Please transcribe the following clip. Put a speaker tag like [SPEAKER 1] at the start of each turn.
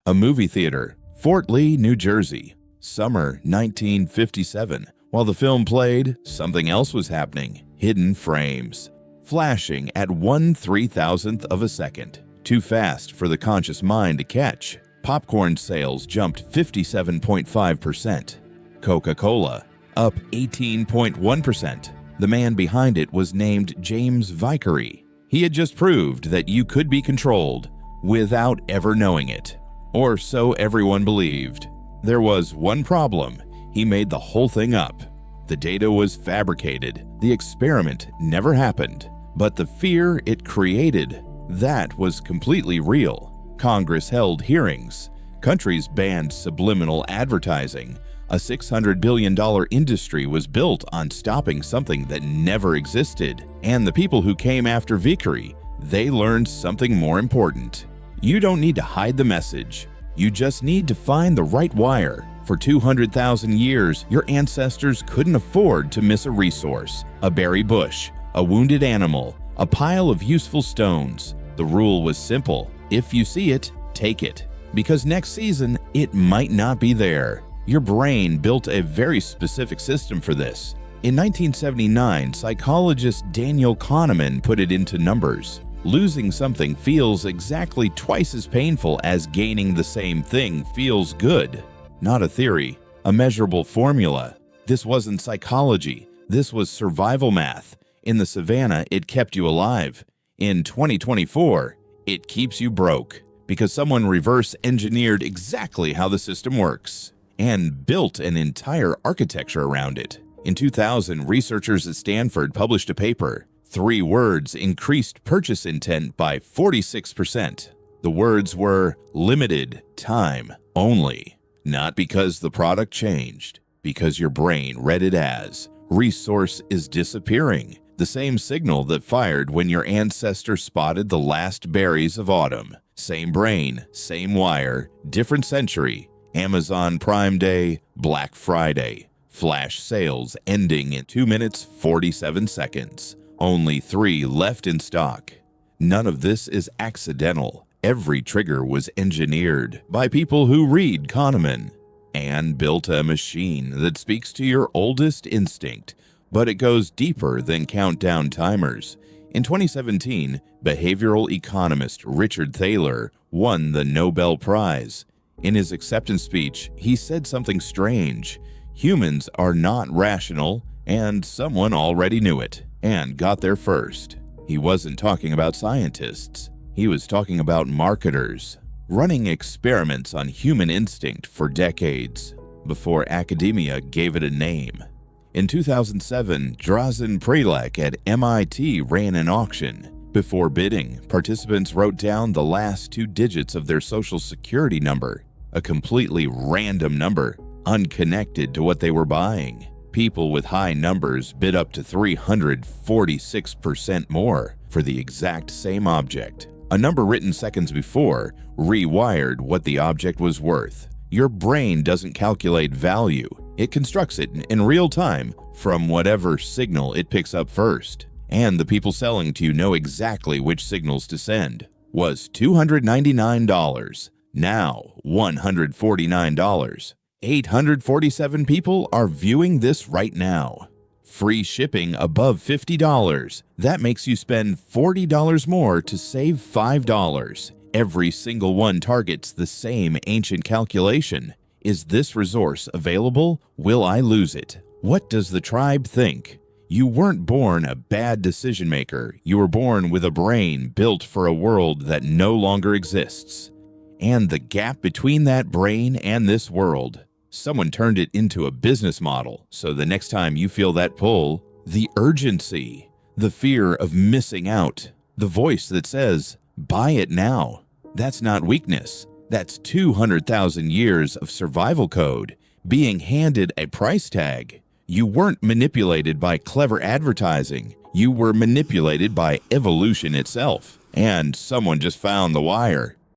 [SPEAKER 1] A movie theater, Fort Lee, New Jersey. Summer 1957. While the film played, something else was happening. Hidden frames. Flashing at 1/3000th of a second. Too fast for the conscious mind to catch. Popcorn sales jumped 57.5%. Coca-Cola, up 18.1%. The man behind it was named James Vicary. He had just proved that you could be controlled without ever knowing it. Or so everyone believed. There was one problem. He made the whole thing up. The data was fabricated. The experiment never happened. But the fear it created, that was completely real. Congress held hearings. Countries banned subliminal advertising. A $600 billion industry was built on stopping something that never existed. And the people who came after Vicary, they learned something more important. You don't need to hide the message. You just need to find the right wire. For 200,000 years, your ancestors couldn't afford to miss a resource, a berry bush, a wounded animal, a pile of useful stones. The rule was simple. If you see it, take it. Because next season, it might not be there. Your brain built a very specific system for this. In 1979, psychologist Daniel Kahneman put it into numbers. Losing something feels exactly twice as painful as gaining the same thing feels good. Not a theory, a measurable formula. This wasn't psychology. This was survival math. In the savannah, it kept you alive. In 2024, it keeps you broke because someone reverse engineered exactly how the system works and built an entire architecture around it. In 2000, researchers at Stanford published a paper. 3 words increased purchase intent by 46%. The words were limited time only. Not because the product changed, because your brain read it as resource is disappearing. The same signal that fired when your ancestor spotted the last berries of autumn. Same brain, same wire, different century. Amazon Prime Day, Black Friday. Flash sales ending in 2 minutes 47 seconds. Only 3 left in stock. None of this is accidental. Every trigger was engineered by people who read Kahneman and built a machine that speaks to your oldest instinct, but it goes deeper than countdown timers. In 2017, behavioral economist Richard Thaler won the Nobel Prize. In his acceptance speech, he said something strange. Humans are not rational, and someone already knew it and got there first. He wasn't talking about scientists. He was talking about marketers, running experiments on human instinct for decades before academia gave it a name. In 2007, Drazen Prelec at MIT ran an auction. Before bidding, participants wrote down the last 2 digits of their social security number, a completely random number, unconnected to what they were buying. People with high numbers bid up to 346% more for the exact same object. A number written seconds before rewired what the object was worth. Your brain doesn't calculate value. It constructs it in real time from whatever signal it picks up first. And the people selling to you know exactly which signals to send. Was $299, now $149. 847 people are viewing this right now. Free shipping above $50. That makes you spend $40 more to save $5. Every single one targets the same ancient calculation. Is this resource available? Will I lose it? What does the tribe think? You weren't born a bad decision maker. You were born with a brain built for a world that no longer exists. And the gap between that brain and this world, someone turned it into a business model. So the next time you feel that pull, the urgency, the fear of missing out, the voice that says, buy it now. That's not weakness. That's 200,000 years of survival code being handed a price tag. You weren't manipulated by clever advertising. You were manipulated by evolution itself. And someone just found the wire.